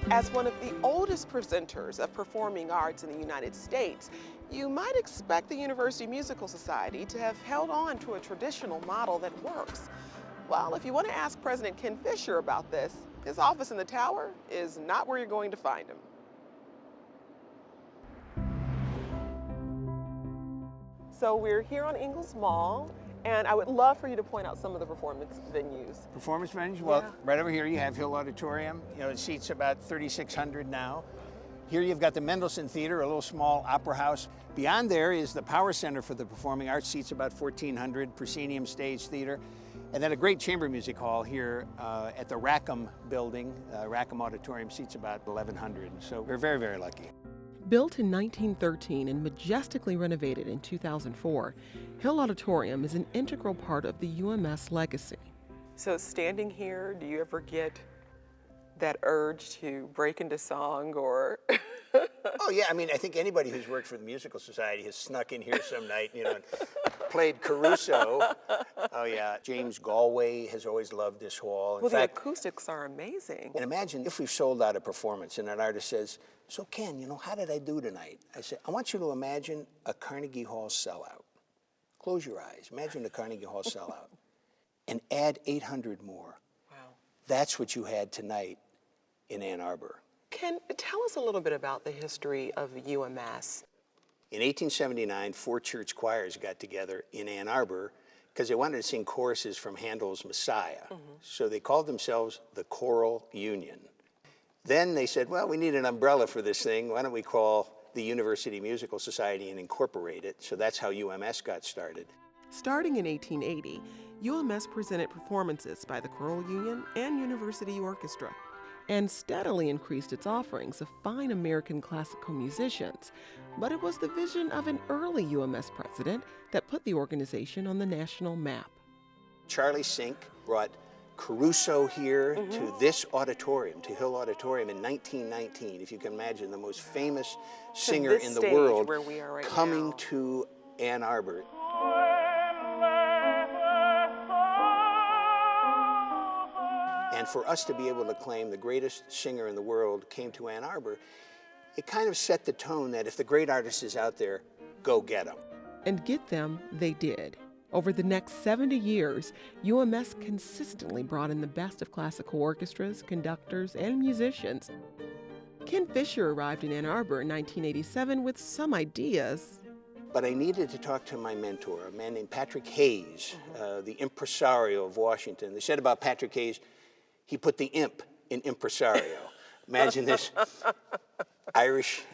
As one of the oldest presenters of performing arts in the United States, you might expect the University Musical Society to have held on to a traditional model that works. Well, if you want to ask President Ken Fischer about this, his office in the tower is not where you're going to find him. So we're here on Ingalls Mall, and I would love for you to point out some of the performance venues. Performance venues? Well, right over here you have Hill Auditorium. You know, it seats about 3,600 now. Here you've got the Mendelssohn Theater, a little small opera house. Beyond there is the Power Center for the Performing Arts, seats about 1,400, Proscenium Stage Theater. And then a great chamber music hall here at the Rackham building. Rackham Auditorium seats about 1,100. So we're very, very lucky. Built in 1913 and majestically renovated in 2004, Hill Auditorium is an integral part of the UMS legacy. So standing here, do you ever get that urge to break into song or? Oh yeah, I mean, I think anybody who's worked for the Musical Society has snuck in here some night, you know, and played Caruso. Oh yeah, James Galway has always loved this hall. Well, the acoustics are amazing. And imagine if we've sold out a performance and an artist says, so Ken, you know, how did I do tonight? I said, I want you to imagine a Carnegie Hall sellout. Close your eyes, imagine a Carnegie Hall sellout and add 800 more. Wow. That's what you had tonight in Ann Arbor. Ken, tell us a little bit about the history of UMS. In 1879, 4 church choirs got together in Ann Arbor because they wanted to sing choruses from Handel's Messiah. So they called themselves the Choral Union. Then they said, well, we need an umbrella for this thing. Why don't we call the University Musical Society and incorporate it? So that's how UMS got started. Starting in 1880, UMS presented performances by the Choral Union and University Orchestra, and steadily increased its offerings of fine American classical musicians. But it was the vision of an early UMS president that put the organization on the national map. Charlie Sink brought Caruso here to this auditorium, to Hill Auditorium in 1919. If you can imagine, the most famous singer in the world where we are right coming now. to Ann Arbor. And for us to be able to claim the greatest singer in the world came to Ann Arbor, it kind of set the tone that if the great artist is out there, go get them. And get them, they did. Over the next 70 years, UMS consistently brought in the best of classical orchestras, conductors, and musicians. Ken Fischer arrived in Ann Arbor in 1987 with some ideas. But I needed to talk to my mentor, a man named Patrick Hayes, the impresario of Washington. They said about Patrick Hayes, he put the imp in impresario. Imagine this Irish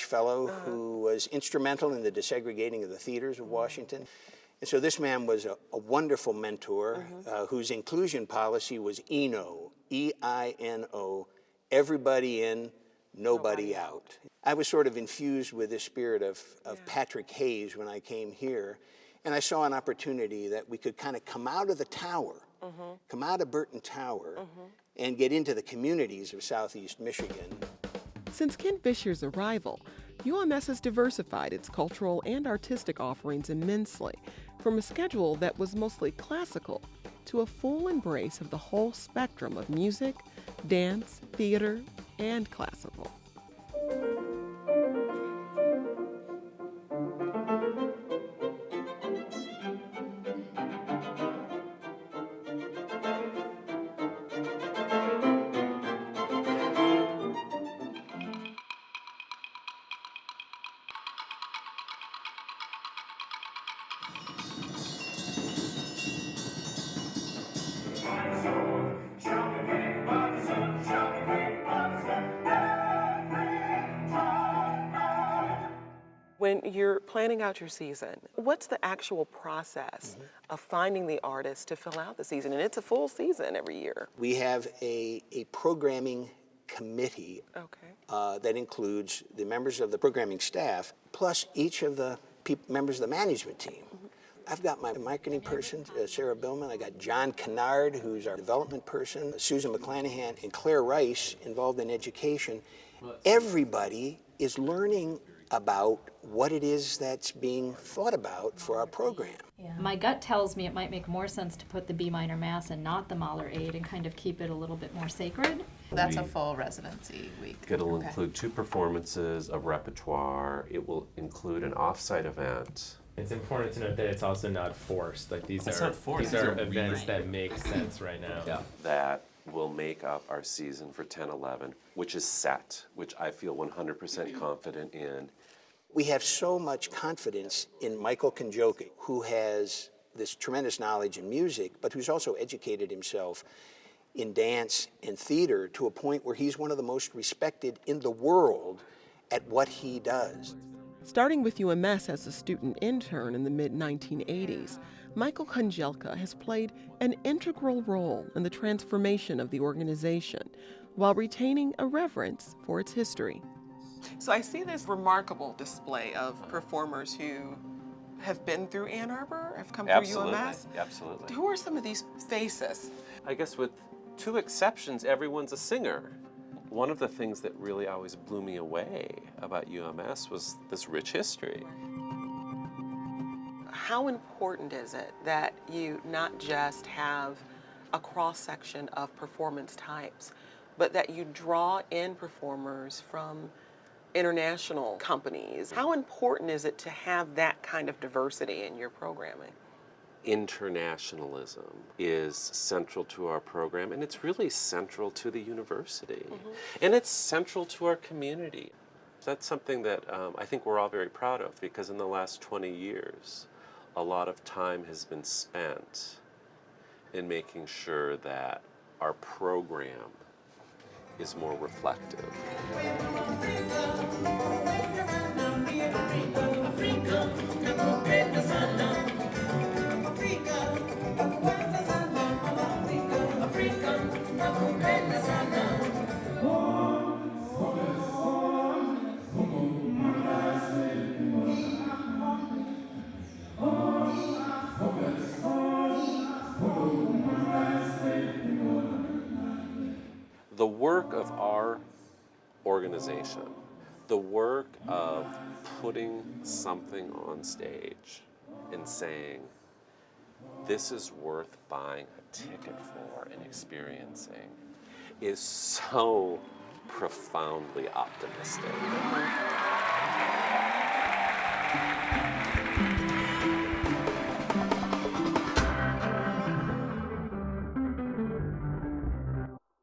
fellow who was instrumental in the desegregating of the theaters of Washington. And so this man was a wonderful mentor whose inclusion policy was EINO, E-I-N-O, everybody in, nobody out. I was sort of infused with this spirit of Patrick Hayes when I came here, and I saw an opportunity that we could kind of come out of the tower, come out of Burton Tower, and get into the communities of Southeast Michigan. Since Ken Fischer's arrival, UMS has diversified its cultural and artistic offerings immensely, from a schedule that was mostly classical to a full embrace of the whole spectrum of music, dance, theater, and classical. When you're planning out your season, what's the actual process of finding the artists to fill out the season? And it's a full season every year. We have a programming committee that includes the members of the programming staff, plus each of the members of the management team. I've got my marketing person, Sarah Billman. I got John Kennard, who's our development person, Susan McClanahan, and Claire Rice, involved in education. Everybody is learning about what it is that's being thought about for our program. Yeah. My gut tells me it might make more sense to put the B minor Mass and not the Mahler 8 and kind of keep it a little bit more sacred. That's a full residency week. It'll include 2 performances of repertoire. It will include an off-site event. It's important to note that it's also not forced. Like these It's are not forced. these are These are events that make sense right now. Yeah. That will make up our season for 10-11, which is set, which I feel 100% confident in. We have so much confidence in Michael Kondziolka, who has this tremendous knowledge in music, but who's also educated himself in dance and theater to a point where he's one of the most respected in the world at what he does. Starting with UMS as a student intern in the mid-1980s, Michael Kondziolka has played an integral role in the transformation of the organization while retaining a reverence for its history. So I see this remarkable display of performers who have been through Ann Arbor, have come through UMS. Absolutely. Who are some of these faces? I guess with 2 exceptions, everyone's a singer. One of the things that really always blew me away about UMS was this rich history. How important is it that you not just have a cross-section of performance types, but that you draw in performers from international companies? How important is it to have that kind of diversity in your programming? Internationalism is central to our program, and it's really central to the university. And it's central to our community. That's something that I think we're all very proud of, because in the last 20 years, a lot of time has been spent in making sure that our program is more reflective. The work of our organization, the work of putting something on stage and saying, this is worth buying a ticket for and experiencing, is so profoundly optimistic.